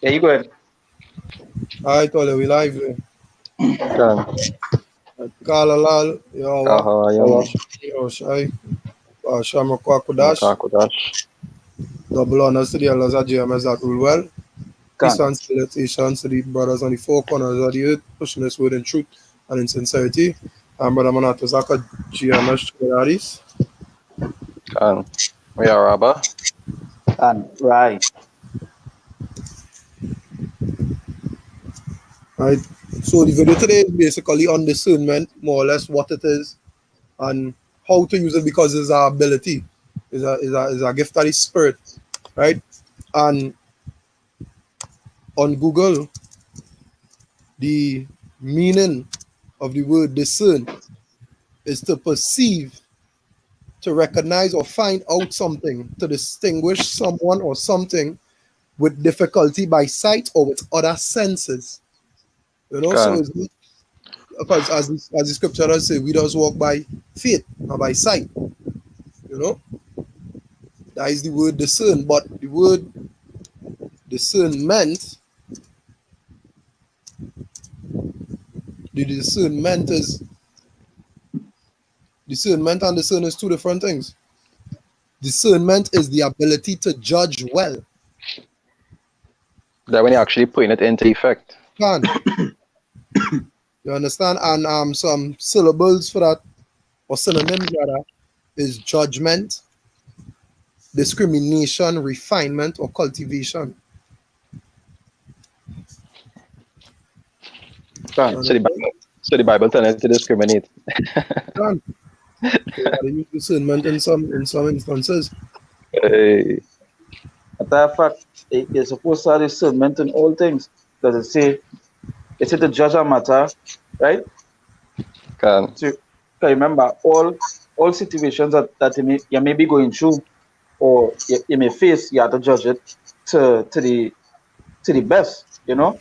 Yeah, you go ahead. I told you we live there. Can. Kalalal, Yawa, How are you, So, man? Yoshai, Shama Kwakudash, Makakudash. double honors to the elders of GMS that rule well. Peace can. and salutations to the brothers on the four corners of the earth, pushing this word in truth and in sincerity. And Brother Manato Zaka GMS Chiraris. Can. We are Rabba. Can. Right. Right. So the video today is basically on discernment, more or less what it is and how to use it because it's our ability, is a gift of the spirit, right? And on Google, the meaning of the word discern is to perceive, to recognize or find out something, to distinguish someone or something with difficulty by sight or with other senses. So Can. it's not because as the scripture does say, we just walk by faith, not by sight. You know, that is the word discern. But the word discernment, the discernment and discern is two different things. Discernment is the ability to judge well. That when you're actually putting it into effect. Can you understand? And some syllables for that, or synonyms rather, is judgment, discrimination, refinement, or cultivation. You Can. So the understand? Bible, so the Bible tells us to discriminate. Can. So you use discernment in some instances. Hey, Matter of fact, you're supposed to have discernment in all things. Because it say to judge a matter, right? can. So remember, all situations that you may be going through or you may face, you have to judge it to the best, you know?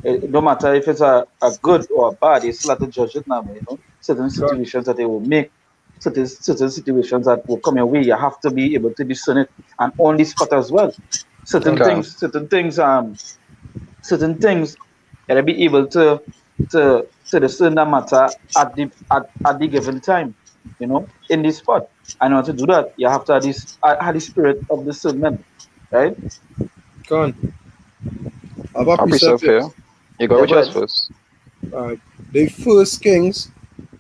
It no matter if it's a good or a bad, you still have to judge it now, you know. Certain Can. situations that they will make, certain situations that will come your way, you have to be able to discern it and on the spot as well. Certain Can. Can. things, certain things, certain things, you gotta be able to discern that matter at the given time, you know, in this spot. And in order to do that, you have to have the spirit of discernment, right? Can. About I'll be precept self here. here. You go Yeah, with go yours ahead. first. The first Kings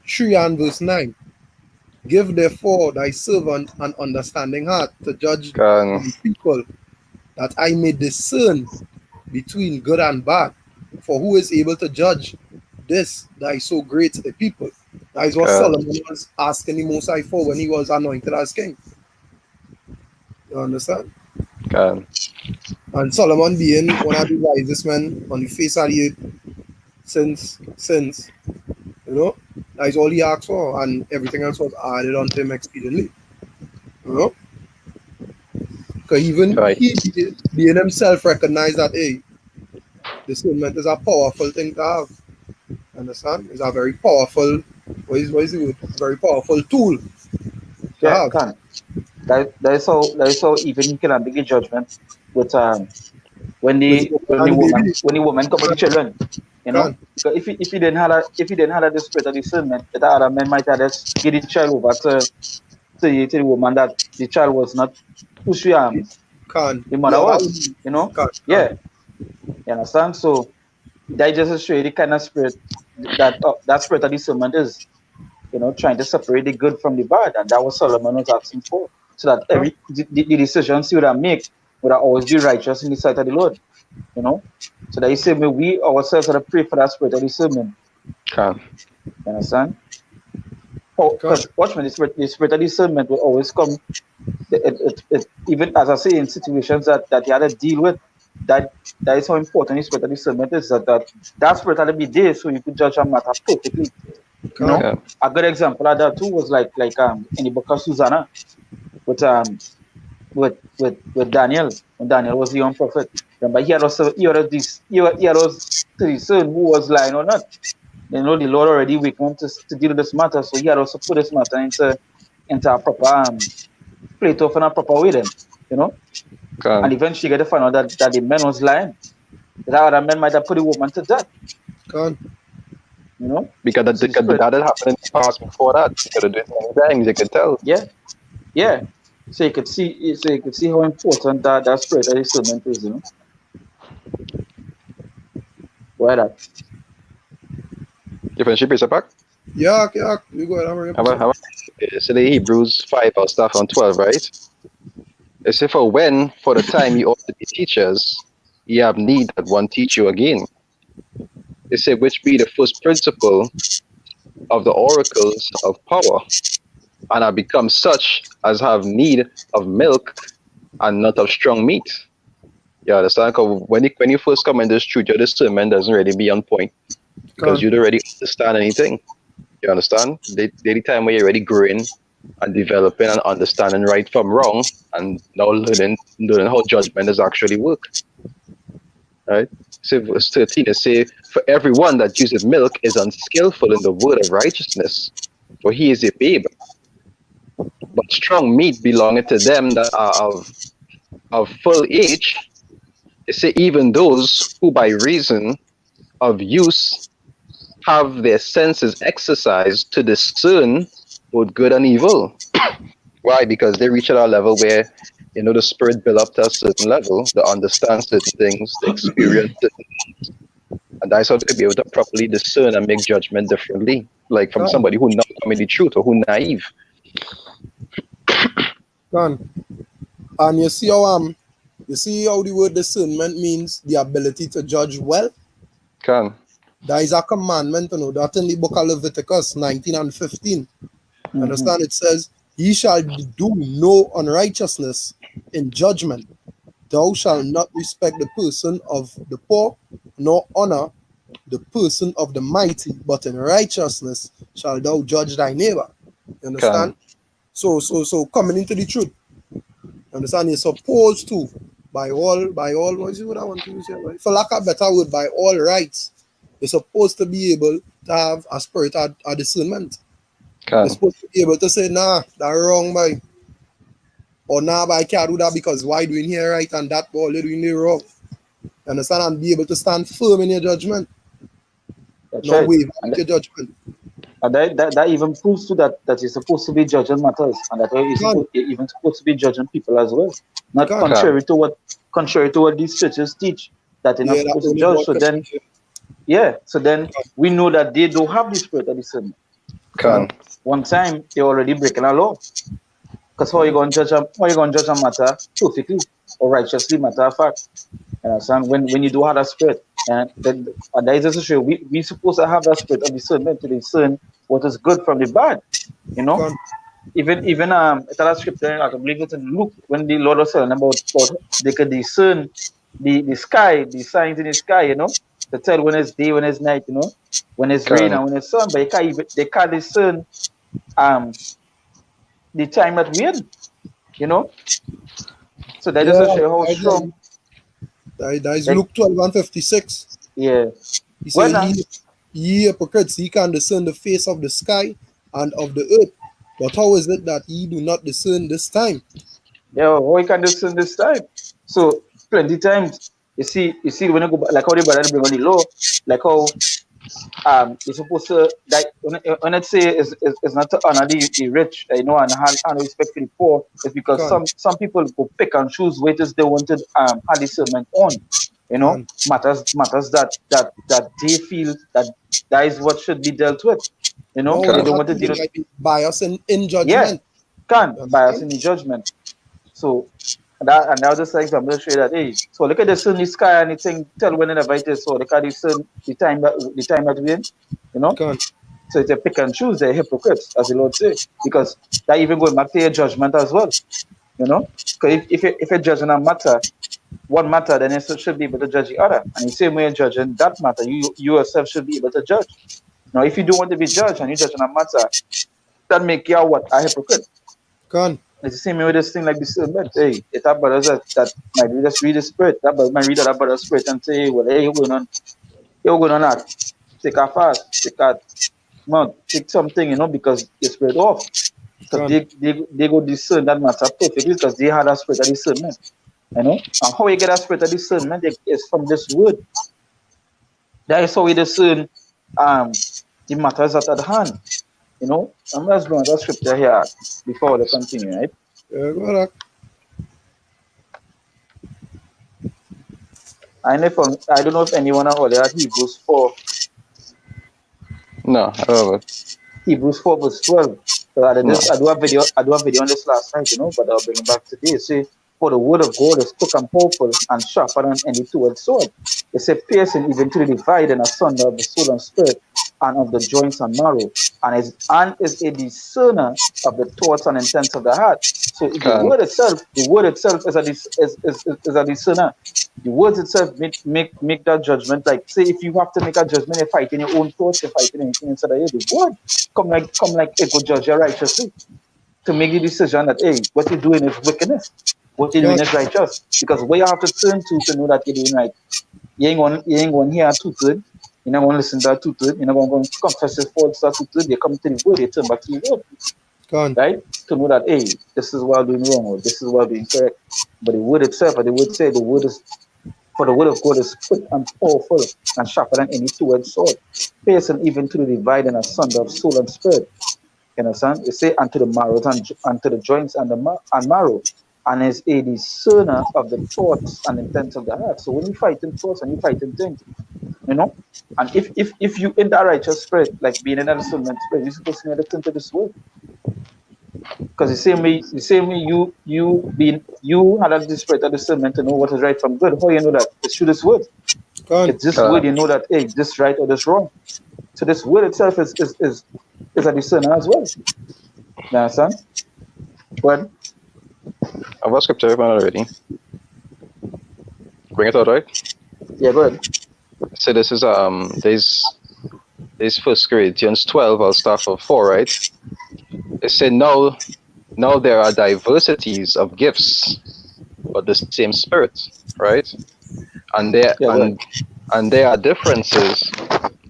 3 and verse 9. Give therefore thy servant an understanding heart to judge Can. the people, that I may discern between good and bad. For who is able to judge this thy so great a people? That is what Can. Solomon was asking the Most High for when he was anointed as king. You understand? Can. And Solomon being one of the wisest men on the face of the earth since that is all he asked for, and everything else was added onto him exceedingly. You know, because even Right. he being himself recognized that hey, discernment is a powerful thing to have. Understand? It's a very powerful, what is the word? Very powerful tool to Yeah, have. can. That is how even you can make a judgment with With the woman and the baby, when the woman come with the children, you know. can, Because if he didn't have the spirit of discernment, the other men might have just give the child over to the woman that the child was not who she can, the the mother other was, woman, you know. can, Yeah, you understand. So that just show you the kind of spirit that spirit of discernment is, you know, trying to separate the good from the bad, and that was Solomon was asking for, so that can, the decisions he would have make would have always be righteous in the sight of the Lord, you know. So that he said, may we ourselves are to pray for that spirit of discernment. Can. You understand? Oh, can, because watch me, the spirit of discernment will always come. Even as I say, in situations that you had to deal with, that that is how important the spirit of discernment is. That spirit had to be there so you could judge a matter perfectly. You can, know, Can. a good example of that too was like in the book of Susanna with with Daniel, when Daniel was the young prophet. Remember, he had us to discern who was lying or not. You know, the Lord already wakened him to deal with this matter, so he had also put this matter into a proper plate off in a proper way then, you know. And Can. eventually get to find out that the man was lying. That other man might have put the woman to death. Can. You know, Because so the spirit, that had happened in the past before that. You could have done many things, you could tell. yeah, yeah. So you could see how important that spirit of discernment is. You know, why that? Your friendship is a pack? Yeah, yeah. You go ahead. I'm ready. How about so the Hebrews 5 or stuff on 12, right? It says, for the time you ought to be teachers, ye have need that one teach you again. It said, which be the first principle of the oracles of power, and have become such as have need of milk and not of strong meat. You understand? 'Cause when you first come in this truth, your discernment doesn't really be on point because Can. you don't really understand anything. You understand? The time where you're already growing and developing and understanding right from wrong, and now learning how judgment does actually work. Right? So verse 13 it say, for everyone that useth milk is unskillful in the word of righteousness, for he is a babe. But strong meat belongeth to them that are of full age. It say, even those who by reason of use have their senses exercised to discern both good and evil. Why? Because they reach at a level where the spirit build up to a certain level, they understand certain things, they experience certain, and that's how they could be able to properly discern and make judgment differently, like from Can. somebody who not coming the truth or who naive. Can. And you see how the word discernment means the ability to judge well. Can. That is a commandment, that in the book of Leviticus 19 and 15. Mm-hmm. Understand? It says, ye shall do no unrighteousness in judgment. Thou shalt not respect the person of the poor, nor honor the person of the mighty, but in righteousness shall thou judge thy neighbor. You understand? Can. So coming into the truth. Understand? You're supposed to, by all, what is it what I want to say? For lack of a better word, by all rights, you're supposed to be able to have a spirit of discernment. You're Can. supposed to be able to say, nah, that's wrong, boy. Or nah, but I can't do that because why doing here right and that boy doing it wrong. You understand? And be able to stand firm in your judgment. That's No right. waver And with your judgment. that even proves to that you're supposed to be judging matters, and that Can, you're even supposed to be judging people as well, not can. Can. contrary to what these churches teach, that you're not Yeah, that supposed to only judge. God So can then, change yeah, so then we know that they don't have the spirit of discernment. You Can, Can. know, one time they're already breaking a law. Because how you can, gonna judge a matter perfectly or righteously, matter of fact. You understand? When you do have that spirit, and that is necessary. We supposed to have that spirit of discernment to discern what is good from the bad. You know, can, even it's that scripture, I believe it's in Luke, when the Lord was telling about they could discern the sky, the signs in the sky, to tell when it's day, when it's night, when it's rain Can. and when it's sun, but they can't discern um the time that we're in, you know. So that yeah, just to show how that strong, that is like, Luke 12 and 56. yeah. He said, Well now, ye hypocrites, ye can discern the face of the sky and of the earth. But how is it that ye do not discern this time? yeah, how you can discern this time? So plenty times you see when you go back, like how the brother bring on the law, like how you're supposed to, like when it say is not to honor the rich, and respect for the poor, it's because Can, some people go pick and choose wages they wanted have discernment on, can. matters that they feel that is what should be dealt with, Not they only Can. don't that, want to there deal with, might be bias in yeah, judgment. can You bias understand? in the judgment. So that was just an example to show you that, hey, so look at the sun, the sky, and the thing tell whenever it is. So look at the sun, the time that we're in, you know. Can, So it's a pick and choose, they're hypocrites, as the Lord say, because that even going back to your judgment as well, you know. Because if you're judging a matter, one matter, then you should be able to judge the other. And the same way you're judging that matter, you yourself should be able to judge. Now, if you don't want to be judged and you're judging a matter, that make you what? A hypocrite. can, It's the same way with this thing like discernment. Hey, it have brothers that might just read the spirit. That brother might read that brother's spirit and say, well, hey, you're going on that. Take a fast, take a month, take something, because your spirit off. Because can. they go discern that matter perfectly because they had that spirit of discernment. You know, and how you get that spirit of discernment is from this word. That is how we discern um the matters at hand. You know, I'm just going to scripture here before we continue, right? Yeah, go ahead. I don't know if anyone out there at Hebrews 4, No, I don't know. Hebrews 4 verse 12. So No. I do a video on this last night, you know, but I'll bring it back today. Say, for the word of God is quick and powerful and sharper than any two-edged sword. It says, piercing even to the dividing asunder of the soul and spirit and of the joints and marrow, and is a discerner of the thoughts and intents of the heart. So Can. the word itself is a discerner. The words itself make that judgment. Like, say, if you have to make a judgment, you're fighting your own thoughts, you're fighting anything inside of you. The word come like it will judge you righteously to make the decision that, hey, what you're doing is wickedness, what you're Con, doing is righteous. Because where you have to turn to know that you're doing right. You ain't going to hear a two-third. You're not going to listen to a two-third. You're not going to confess your faults to a two-third. You come to the word, you turn back to the word, con, right? To know that, hey, this is what I'm doing wrong, or this is what I'm doing correct. But the word itself, or the word say, the word is, for the word of God is quick and powerful and sharper than any two-edged sword, piercing even to the dividing asunder of soul and spirit. You understand? It say unto the marrows and to the joints and and marrow, and is a discerner of the thoughts and intents of the heart. So when you fight in thoughts and you fight in things, you know, and if you in that righteous spirit, like being in that discernment spirit, you're supposed to listen to this word. Because the same way you had that spirit of discernment to know what is right from good. How you know that? It's through this word. con. It's this word Can. you know that, hey, this right or this wrong. So this word itself is a discerner as well. You understand? But I've got scripture open already. Bring it out, right? yeah, go ahead. So this is there's First Corinthians 12. I'll start from 4, right? It said now there are diversities of gifts, but the same Spirit, right? And there Yeah, go ahead. and there are differences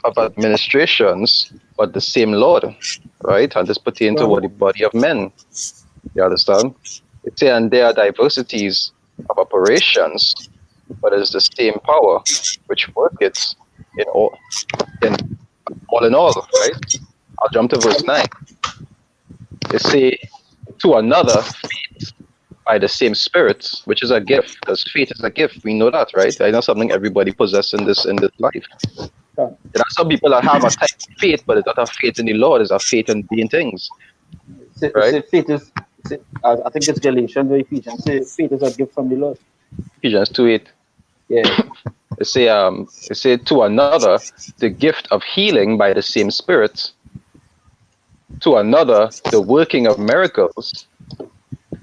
of administrations, but the same Lord, right? And this pertains to Con, what the body of men. You understand? It says, and there are diversities of operations, but it's the same power which worketh in all in all, right? I'll jump to verse 9. It say, to another faith by the same Spirit, which is a gift, because faith is a gift. We know that, right? I know something everybody possesses in this life. Come. There are some people that have a type of faith, but it's not a faith in the Lord, it's a faith in being things, right? Say faith is, I think it's Galatians or Ephesians. Say faith is a gift from the Lord. Ephesians 2:8. Yeah, It say to another the gift of healing by the same Spirit, to another the working of miracles,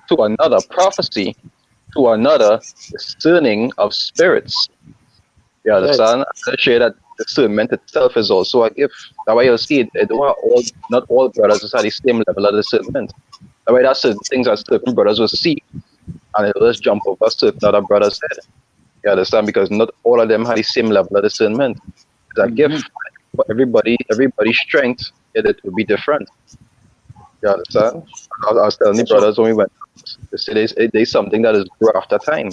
to another prophecy, to another discerning of spirits. You right. understand? I share that discernment itself is also a gift. That's why you'll see it don't not all brothers is at the same level of discernment. That's why there's certain things that certain brothers will see and it'll just jump over certain other brothers' head. You understand? Because not all of them have the same level of discernment. It's a gift. Mm-hmm. For everybody's strength, it will be different. You understand? I was telling the That's all. brothers when we went, they say there's something that is grow after time.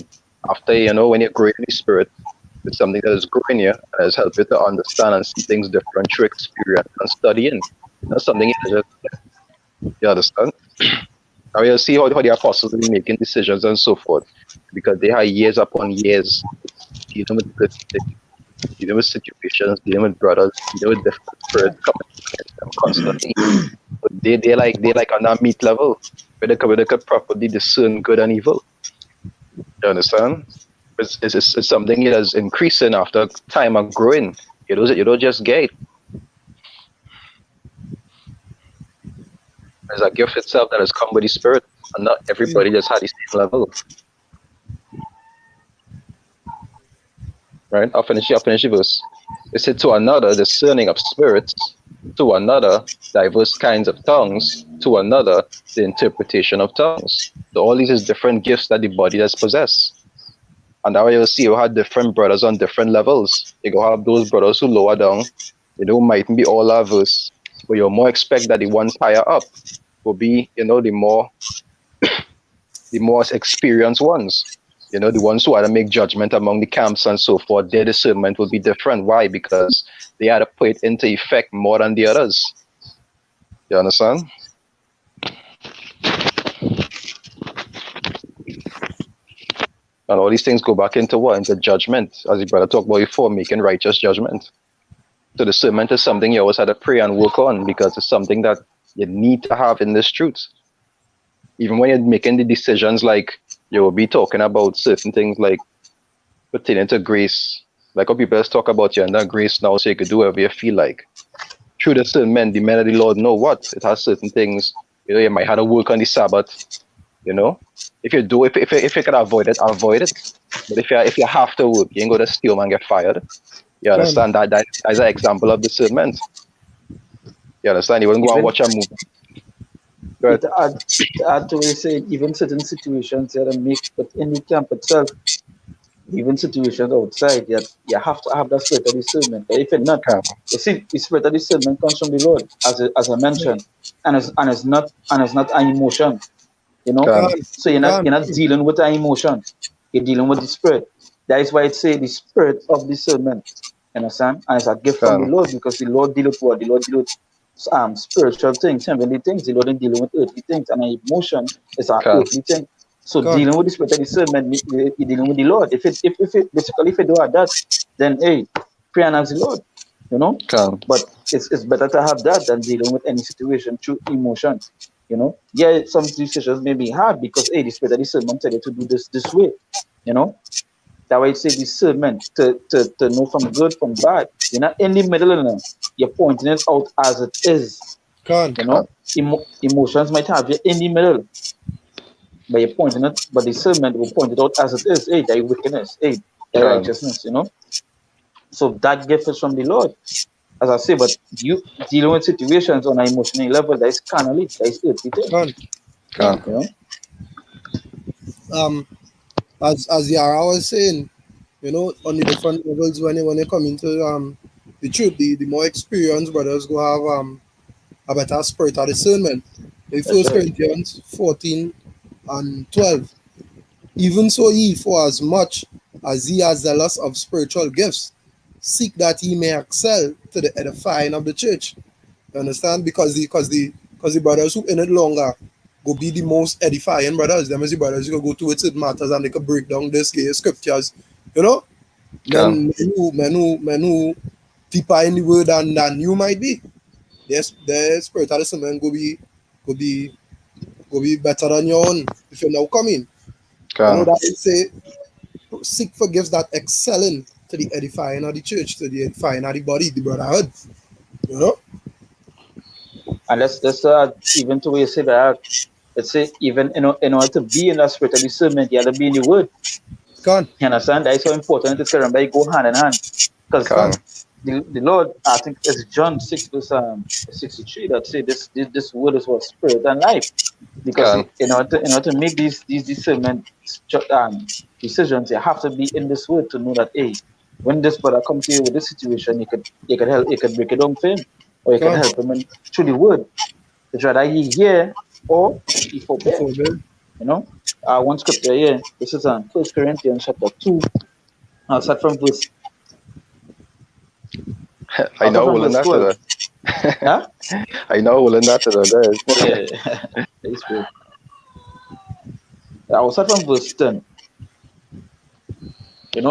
After, when you're growing in the spirit, it's something that is growing you and has helped you to understand and see things different through experience and studying. Not something you just, you understand? Now you'll see how the apostles are making decisions and so forth. Because they have years upon years dealing with good things, dealing with situations, dealing with brothers, dealing with different spirits coming against them constantly. But they like on that meat level where they could properly discern good and evil. You understand? It's something that is increasing after time and growing. You don't just get it. There's a gift itself that has come with the spirit, and not everybody just had the same level. Right? I'll finish the verse. It said to another discerning of spirits, to another diverse kinds of tongues, to another the interpretation of tongues. So all these is different gifts that the body does possess. And that way you'll see you have different brothers on different levels. You go have those brothers who lower down, mightn't be all averse, but you'll more expect that the ones higher up will be, the more experienced ones. You know, the ones who had to make judgment among the camps and so forth, their discernment will be different. Why? Because they had to put it into effect more than the others. You understand? And all these things go back into what? Into judgment, as the brother talked about before, making righteous judgment. So discernment is something you always had to pray and work on, because it's something that you need to have in this truth. Even when you're making the decisions, like you will be talking about certain things like pertaining to grace. Like how people talk about you under grace now, so you could do whatever you feel like. Through discernment, the men of the Lord know what? It has certain things. You know, you might have to work on the Sabbath. You know, if you do, if you can avoid it, avoid it. But if you have to work, you ain't gonna steal and get fired. You understand that is an example of discernment. You understand? You wouldn't go and Even watch a movie. But to add to what you said, even certain situations you have to make, but in the camp itself, even situations outside, you have to have that spirit of discernment. But if you're not, can, you see, the spirit of discernment comes from the Lord, as I mentioned, and it's not an emotion, you know. can, So you're not dealing with an emotion, you're dealing with the spirit. That is why it say the spirit of discernment. You understand? And it's a gift from the can, Lord, because the Lord deal with what? The Lord deal with spiritual things, heavenly things. The Lord ain't dealing with earthly things, and an emotion is an can, earthly thing. So dealing with the spirit of discernment, you're dealing with the Lord. If it basically if you do that, then hey, pray and ask the Lord, you know. can, But it's better to have that than dealing with any situation through emotion, you know. Yeah, some decisions may be hard because hey, the spirit of discernment tell you to do this way, you know. That way, say discernment to know from good from bad. You're not in the middle, you know. You're pointing it out as it is, Can. you know. Emotions might have you in the middle, but you're pointing it, but discernment will point it out as it is. Hey, thy wickedness, hey, thy can, righteousness, you know. So that gift is from the Lord, as I say. But you dealing with situations on an emotional level that is carnally, that is earthly thing, Can. can, you know. Um, as Yara was saying, on the different levels when you come into the truth, the more experienced brothers go have a better spirit of discernment. In That's First right. Corinthians 14 and 12. Even so ye, for as much as ye are zealous of spiritual gifts, seek that ye may excel to the edifying of the church. You understand? Because the brothers who in it longer go be the most edifying brothers. Them is the brothers who go to it certain matters and they can break down this scriptures. You know? can, Men who deeper in the word than you might be. Yes, the spirit of discernment go be go be better than your own if you're now coming. can. That is say seek for gifts that excelling to the edifying of the church, to the edifying of the body, the brotherhood. You know? And let's even to where you say that, let's say even in order to be in that spirit of discernment, you have to be in the word. Can, You understand? That is so important to say, remember, you go hand in hand. Because can, Can, the Lord, I think it's John 6 verse 63 that say this word is what spirit and life. Because can, in order to make these discernment decisions, you have to be in this word to know that hey, when this brother come to you with this situation, you could help, you could break it down for him, or you could can. help him through the word. It's rather he hear or he forbear. Before then, You know, one scripture here. This is on First Corinthians chapter 2. I'll start from verse. I I'll start know from all in verse that 12. to Huh? I know all in that to the Yeah, Holy Spirit. I will start from verse 10.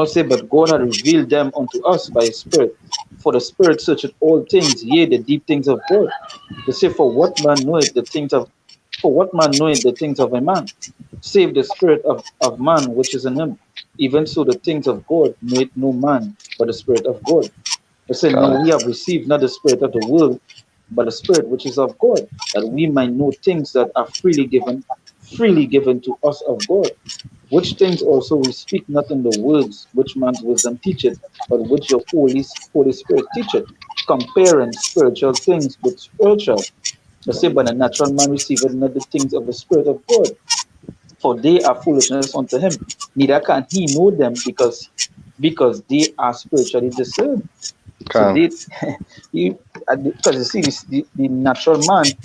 Say, but God had revealed them unto us by his Spirit. For the Spirit searcheth all things, yea, the deep things of God. They say, for what man knoweth the things of a man, save the spirit of man which is in him. Even so the things of God knoweth no man, but the Spirit of God. They say, no, Can, we have received not the spirit of the world, but the Spirit which is of God, that we might know things that are freely given to us of God. Which things also we speak not in the words which man's wisdom teacheth, but which your Holy Spirit teacheth, comparing spiritual things with spiritual. They say, but a natural man receiveth not the things of the Spirit of God, for they are foolishness unto him. Neither can he know them because they are spiritually discerned. So can, they, because you see, the natural man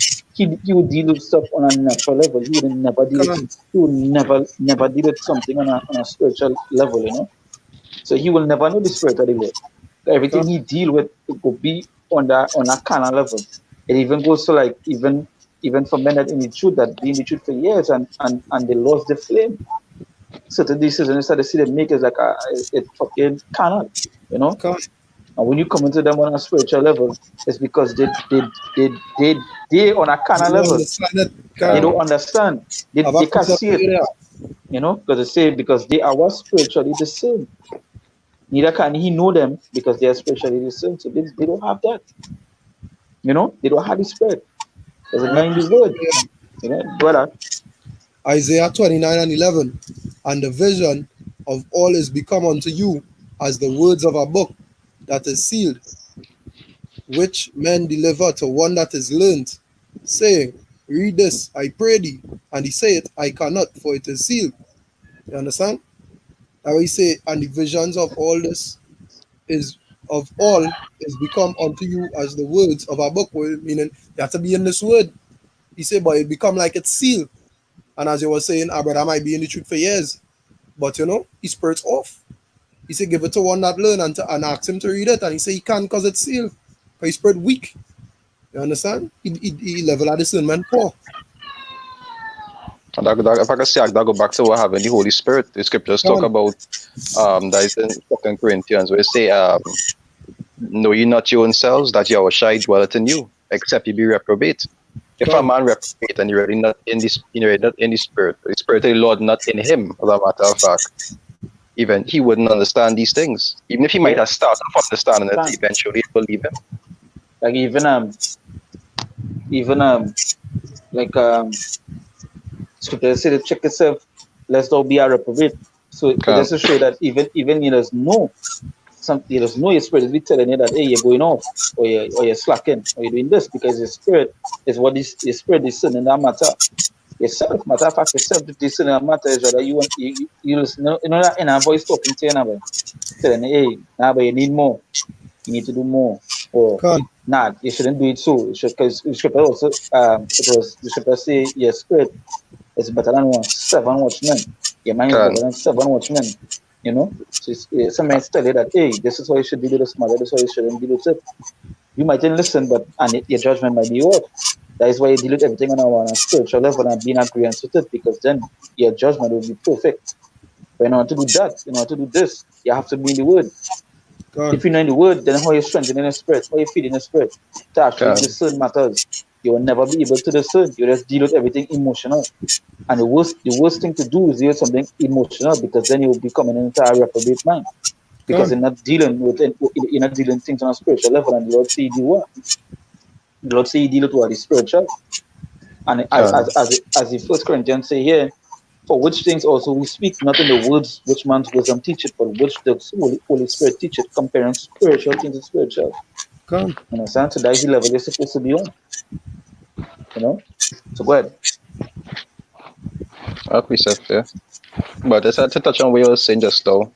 he would deal with stuff on a natural level. He would never deal with Can't. he would never deal with something on a spiritual level, you know. So he will never know the spirit of the Lord. Everything Can't. he deal with it could be on a carnal level. It even goes to like even for men that in the truth that be in the truth for years and they lost the flame. Certain decisions you start to see them make is like it fucking carnal, you know. Can't. And when you come into them on a spiritual level, it's because they on a carnal You level. understand it? They Can't. don't understand. Have a They can't precept see it, there. you know, because they say because they are what spiritually the same. Neither can he know them because they are spiritually the same. So they don't have that. You know, they don't have the spirit. There's a Have a mind the precept word. there. You know, brother. Isaiah 29:11. And the vision of all is become unto you as the words of a book that is sealed, which men deliver to one that is learned, saying, read this, I pray thee. And he saith, I cannot, for it is sealed. You understand? Now he say, and the visions of all this is of all is become unto you as the words of a book, meaning you have to be in this word. He said, but it become like it's sealed. And as you were saying, Abraham might be in the truth for years, but you know, his spirit's off. He said, give it to one that learn and ask him to read it. And he said, he can't because it's sealed. Because his spirit weak. You understand? He level of discernment poor. And if I can say, that go back to what having the Holy Spirit. The scriptures talk Can't. about that is in 2 Corinthians, where it say, know ye not your own selves that Yahweh Shai dwelleth in you, except ye be reprobate. If a Can't. man reprobate and you're really not in this, not in the spirit of the Lord not in him, as a matter of fact, even he wouldn't understand these things. Even if he might Yeah. have started off understanding it, Can't. eventually it will leave him. Like even like scripture said check yourself, lest thou be a reprobate. So it Can just to show that even you just know you just know your spirit is be telling you that hey you're going off or you're slacking or you're doing this because your spirit is what this your spirit is saying in that matter. Yourself, matter of fact, yourself the this in that matter is that you want you listen, you know that inner voice talking to you now, telling you, hey, now but you need more, you need to do more. Or Can't. nah, you shouldn't do it so. You should because the scripture also it was the scripture say your spirit is better than 7 watchmen. Your mind is can better than 7 watchmen. You know? So some men tell you that hey, this is how you should deal with this matter, this is how you shouldn't deal with it. You mightn't listen, but and your judgment might be off. That is why you deal with everything on a spiritual level and be in agreement with it, because then your judgment will be perfect. But in order to do that, in order to do this, you have to be in the word. If Can't. you're not in the word, then how you strengthening the spirit, how you feeding the spirit to actually can discern matters. You will never be able to discern. You just deal with everything emotional. And the worst thing to do is deal with something emotional because then you'll be coming into a reprobate mind. Because Can't. you're not dealing things on a spiritual level, and the Lord say you do what? The Lord say you deal with what is spiritual. And as can as as the First Corinthians say here, for which things also we speak, not in the words which man's wisdom teach it, but which the Holy Spirit teach it, comparing spiritual things to spiritual. Can't. You understand? So that is the level you're supposed to be on. You know? So go ahead. I precept there. But it's to touch on what you were saying just now,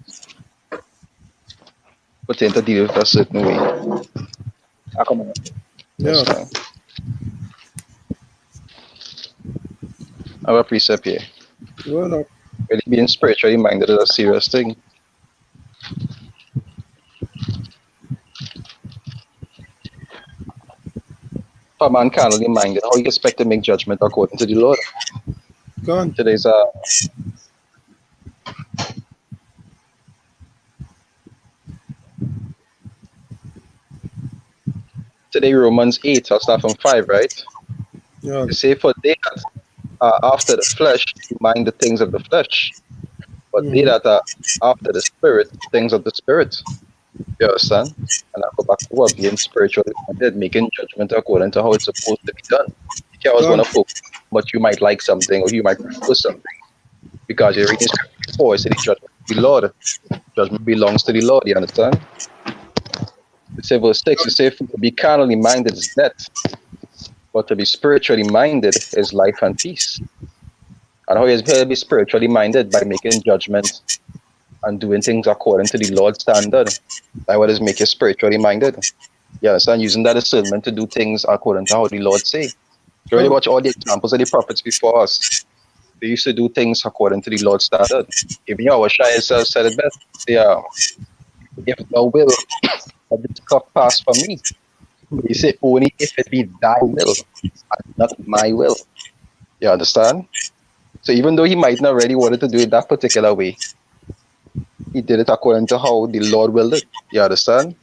but to deal with a certain way. I come on. Yeah. Yes, now. Our precept here. Well, Really being spiritually minded is a serious thing. For man carnally minded, how you expect to make judgment according to the Lord? can't. Today's today Romans 8, I'll start from 5, right? Yeah. They say, for they that are after the flesh mind the things of the flesh, but they Mm-hmm. that are after the spirit, things of the spirit. You understand? And I go back to what being spiritually minded, making judgment according to how it's supposed to be done. You can't always want Can't. to focus, but you might like something or you might prefer something because you're reading scripture before. It's the judgment of the Lord. Judgment belongs to the Lord. You understand? It says verse 6, it says, to be carnally minded is death, but to be spiritually minded is life and peace. And how is to be spiritually minded? By making judgment and doing things according to the Lord's standard. That what is make you spiritually minded. You understand? Using that discernment to do things according to how the Lord say. You really watch all the examples of the prophets before us. They used to do things according to the Lord's standard. Even Yahushua himself said it best. Yeah, if thou will, let this cup pass from me. But he said, only if it be thy will, and not my will. You understand? So even though he might not really wanted to do it that particular way, he did it according to how the Lord willed it. You understand?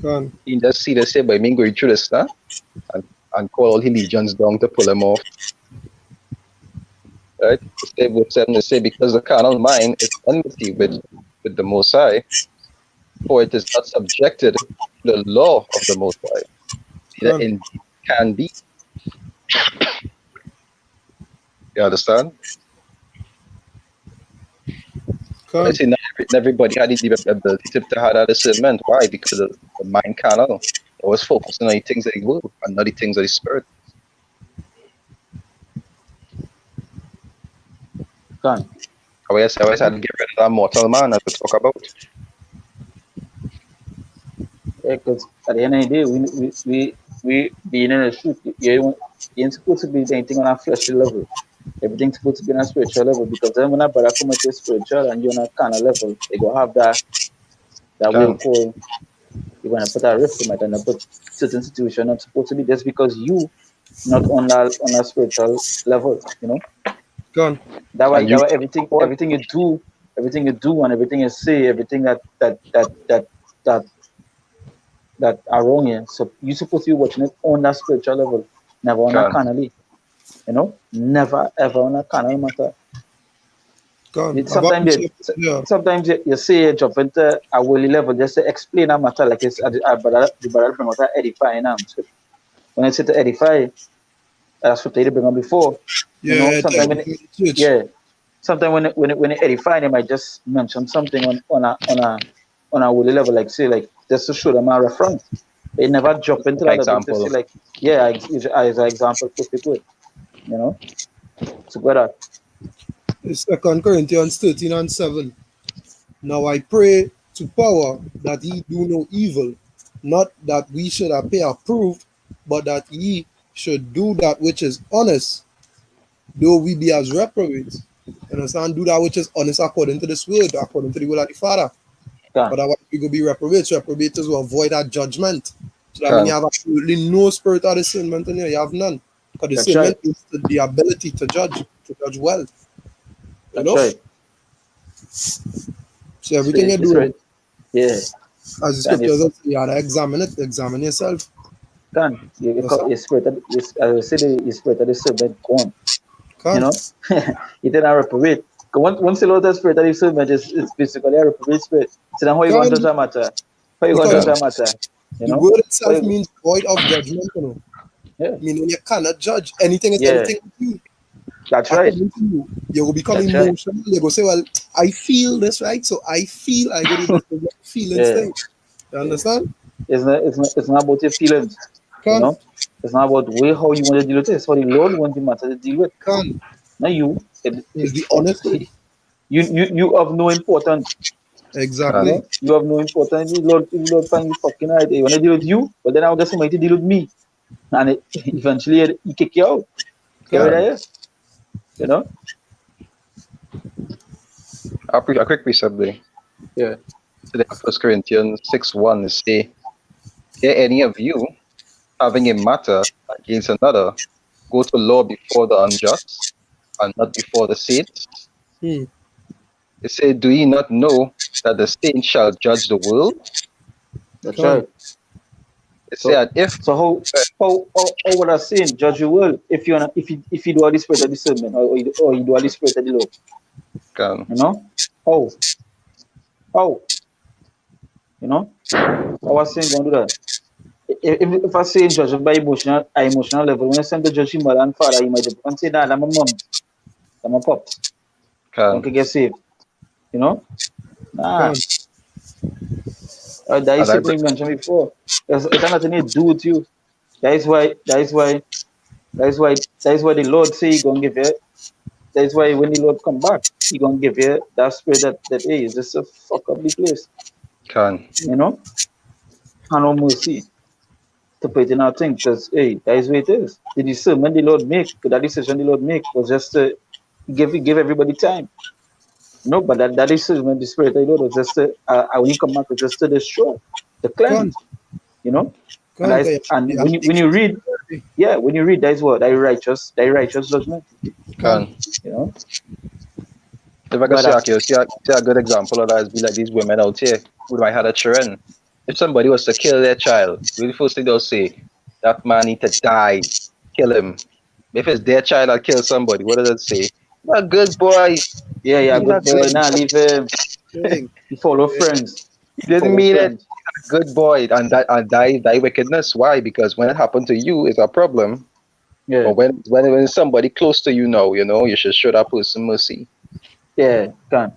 Can. He just see this say by me going through this, huh? And call all his legions down to pull him off. Right? Verse 7 they say, because the carnal mind is enmity with the Most High, for it is not subjected to the law of the Most High. Neither Can. indeed can be. You understand? But I Can. say not everybody had the ability to have that discernment. Why? Because of the mind carnal. Always focusing on the things of the world and not the things of the spirit. Can. I always had to get rid of that mortal man as we talk about. Because at the end of the day, we being in a shoot, you ain't supposed to be anything on a fleshly level. Everything's supposed to be on a spiritual level, because then when a brother come at you spiritual and you're on a kind of level, they go have that will Can. call. You're gonna put a rift in it and put certain situation not supposed to be just because you not on a spiritual level, you know. Can. And That you way everything you do and everything you say, everything that that are wrong here. So you're supposed to be watching it on that spiritual level, never on a can. carnally, you know, never ever on a carnal matter. Can. About Sometimes myself, yeah. you say you jump into a worldly level just to explain a matter like it's the brother bring out edifying so when I say to edify, that's what they bring on before. You know, Yeah, sometimes thank when you for the switch. yeah, sometimes when it edify, they might just mention something on a worldly level, like say like just to show them a reference. They never jump into Like an that level to say example. like, yeah, as an example, perfect word, you know. So go that. It's 2 Corinthians 13 and 7. Now I pray to power that ye do no evil, not that we should appear approved, but that ye should do that which is honest, though we be as reprobates. Understand? Do that which is honest according to this word, according to the will of the Father. Can. Otherwise, we go be reprobates. Reprobates will avoid that judgment. So that means you Can. have absolutely no spirit of discernment in you. You have none. Because That's discernment right. is the ability to judge well. You That's know? right. So everything you It's do, right. Yeah. as the Can scriptures say, you gotta examine it, examine yourself. can Understand? your spirit as I said, your spirit of the servant gone. You Can. know, you did not reprobate. 'Cause once you lose the spirit of the servant, it's basically a reprobate spirit. So then how you going to Can. judge that matter? How you going to judge Because Can. that matter? You the know? word How itself you, means void of judgment, you know. yeah. Meaning you cannot judge. Anything is Yeah. anything with you. That's right. According to you, you will become That's right. emotional. You go say, well, I feel this, right? So I feel I go do this. It's a feelings Yeah. thing. You Yeah. understand? It's not about your feelings. You Can. know, it's not about the way how you want to deal with it. It's how the Lord wants the matter to deal with. Can. Not you. Is the honest way. You have no importance. You Can. Exactly. know, you have no importance. The Lord find you fucking right. He want to deal with you, but then I'll get somebody to deal with me, and eventually he kick you out. Get rid of Can. Can. you. You know. A quick precept there. Yeah. Today, 1 Corinthians 6:1 is say, "Hear any of you having a matter against another, go to law before the unjust and not before the saints." Hmm. It said, "Do ye not know that the saints shall judge the world?" That's Can. right. It So said, "If so how would I say judge your will if you do all the spirit of discernment or you do all the spirit of the law? can, You know? How? How? You know? I was saying going to do that. If I say judge by emotional level, when I send to judge your mother and father, you might jump and say that I'm a mom, I'm a pops. Don't can," get saved. You know? Nah. Can. That is and I something we mentioned before. It has nothing to do with you. That is why that is why that is why that is why the Lord say he gonna give you. That is why when the Lord come back, he gonna give you that spirit that hey, is just a fuck up the place. can, You know? And no mercy. to put it in our thing, because hey, that is what it is. The discernment the Lord make, that decision the Lord make was just to give everybody time. No, but that decision, the Spirit of the Lord was just to, when you come back, was just to destroy, to Con, cleanse, you know. And con, and yeah, when you read, yeah, when you read, that is what that righteous judgment, con, Can you know. if I could But say, okay, see a good example of that is be like these women out here who might have a children. If somebody was to kill their child, really first thing they'll say, that man need to die, kill him. If it's their child that kills somebody, what does it say? You're a good boy. yeah, yeah, He's good not boy. good. Now leave him. thing. He follow friends. He He didn't follow mean it. friends. Good boy. And die wickedness. Why? Because when it happened to you, it's a problem. Yeah, But when somebody close to you now, you should show that person mercy. yeah, can.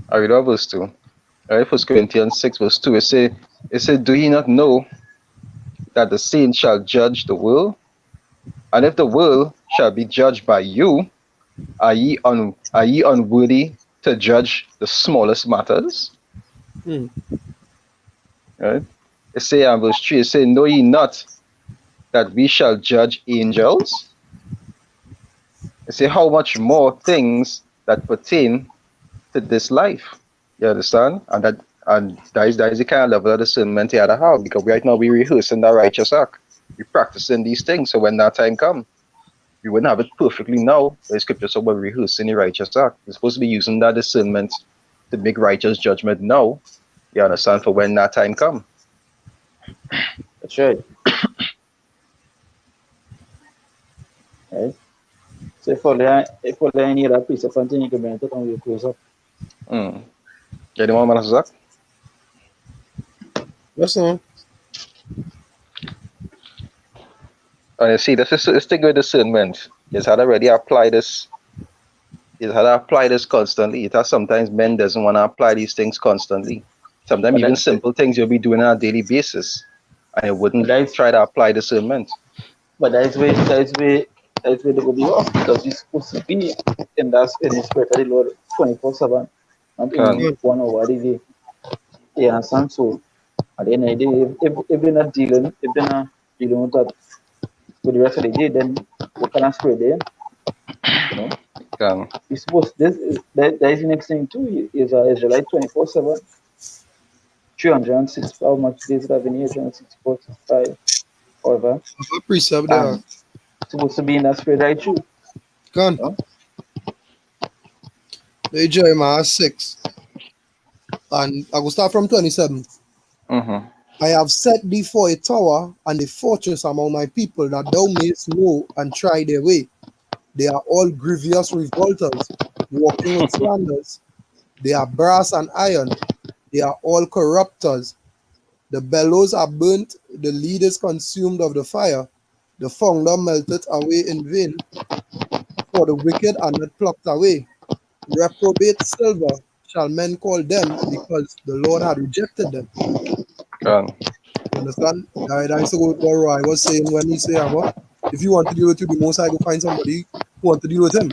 I read that verse 2. All right, 1 Corinthians 6, verse 2. It said, do ye not know that the saints shall judge the world? And if the world shall be judged by you, are ye unworthy to judge the smallest matters? Hmm. Right? It say in verse 3, it say, know ye not that we shall judge angels? It say, how much more things that pertain to this life? You understand? And that is the kind of level of discernment you have to have, because right now we rehearsing the righteous act. We practicing these things, so when that time come, we wouldn't have it perfectly now. The scripture said we're rehearsing the righteous act. We're supposed to be using that discernment to make righteous judgment now. You understand? For when that time come. That's right. Right. So if all I need a piece of continue to bring it on you close up. Mm. Anyone want to say that? Yes, no. And you see, this is this thing with discernment. Is how to already apply this. Is how to apply this constantly. It has sometimes men doesn't want to apply these things constantly. Sometimes But even simple things you'll be doing on a daily basis, and you wouldn't that is try to apply discernment. but that is where they will be off, because you're supposed to be in the spirit of the Lord 24/7, not only Can Con, 1 hour a day. You understand? So at the end of the day, if they're not dealing with that for the rest of the day, then what kind of spirit they in? You know? can You're supposed that is the next thing too, is like 24/7, 306 how much days that have in here, 364, 65, however. a precept there. And supposed to be in that spirit right too. Con, You know? the Jeremiah 6. And I will start from 27. mm-hmm. I have set thee for a tower and a fortress among my people, that thou mayest know and try their way. They are all grievous revolters, walking with slanders. They are brass and iron. They are all corrupters. The bellows are burnt, the leaders consumed of the fire. The founder melted away in vain, for the wicked are not plucked away. Reprobate silver shall men call them, because the Lord had rejected them. Can You understand? That is what Roy was saying when he say, if you want to deal with you, the most I go find somebody who want to deal with him.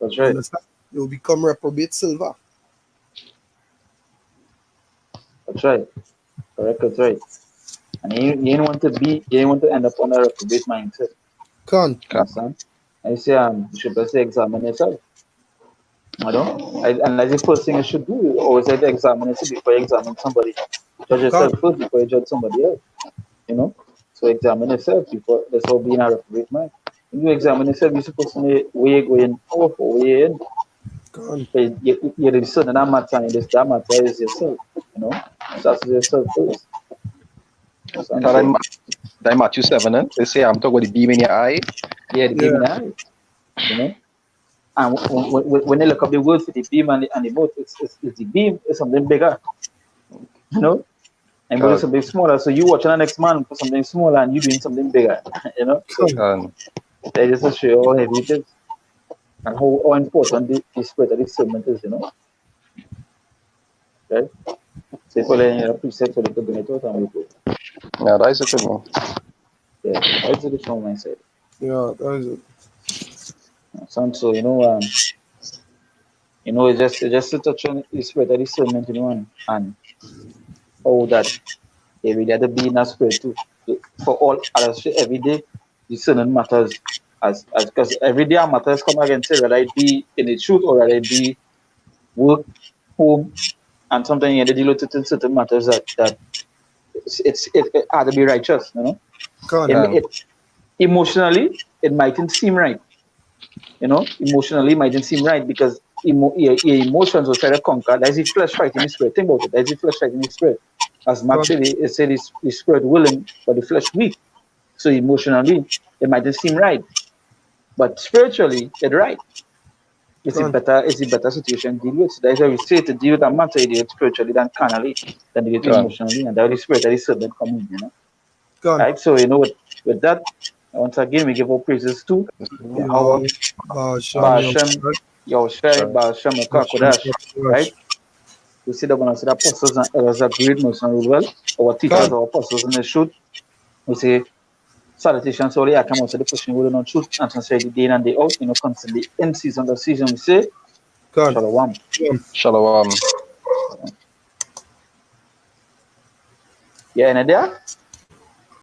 That's You right. understand? You'll become reprobate silver. That's right. Correct. That's right. And you don't want to end up on a reprobate mindset. Con, can Understand? I say you should best examine yourself. You know? And that's the first thing you should do. Always have to examine yourself before you examine somebody. Judge con, yourself first before you judge somebody else. You know? So examine yourself before that's all being a reprobate mind. When you examine yourself, you're supposed to know where you're going out or where you're in. con. But you're the son of that matter, and this that matter is yourself. You know? Start with yourself first. And that so that Matthew 7, they say I'm talking about the beam in your eye. yeah, the beam Yeah, in the eye. You know? And when they look up the word for the beam and the boat, it's the beam is something bigger, you know, and boat is Can something smaller. So you watching the next man for something smaller and you doing something bigger, you know. So con. can that just to show you how heavy it is and how important the spirit of discernment is, you know. Right? So if you learn a precept for the to bring it out and we go. yeah, that is it with me. Yeah, that's the from my side. Yeah, that is it. Sound so it's just to touch on the spirit of discernment, you know, and how that every day to be in a spirit too. For all others, every day, discerning matters as because every day our matters come against it, whether it be in the truth or whether it be work, home, and sometimes you have to deal with certain matters that it had to be righteous, you know. Con. It emotionally it mightn't seem right, you know. Emotionally it mightn't seem right because your emotions will try to conquer. That's the flesh fighting the spirit. Think about it. That's the flesh fighting the spirit. As Mark Con. said, it said the spirit willing, but the flesh weak. So emotionally it mightn't seem right, but spiritually it's right. Con. It's a better situation to deal with. So that's why we say to deal with a matter, you deal with spiritually than carnally, than deal with Con. emotionally, and that the spirit that is servant coming, you know. Con. Right? So you know with that, once again we give our praises to Yo, Yahweh, Basham, yo, Ba'ashem, Yahushai, Ba'ashem, Kodash, right? We see that when I say the apostles and elders are great most and rule well, our teachers, Con. our apostles in the truth, we say salutations all I come also the pushing word on truth and sincerely day in and day out, you know, constantly in season the season we say Con. Shalom. Shalom. Yeah, and there?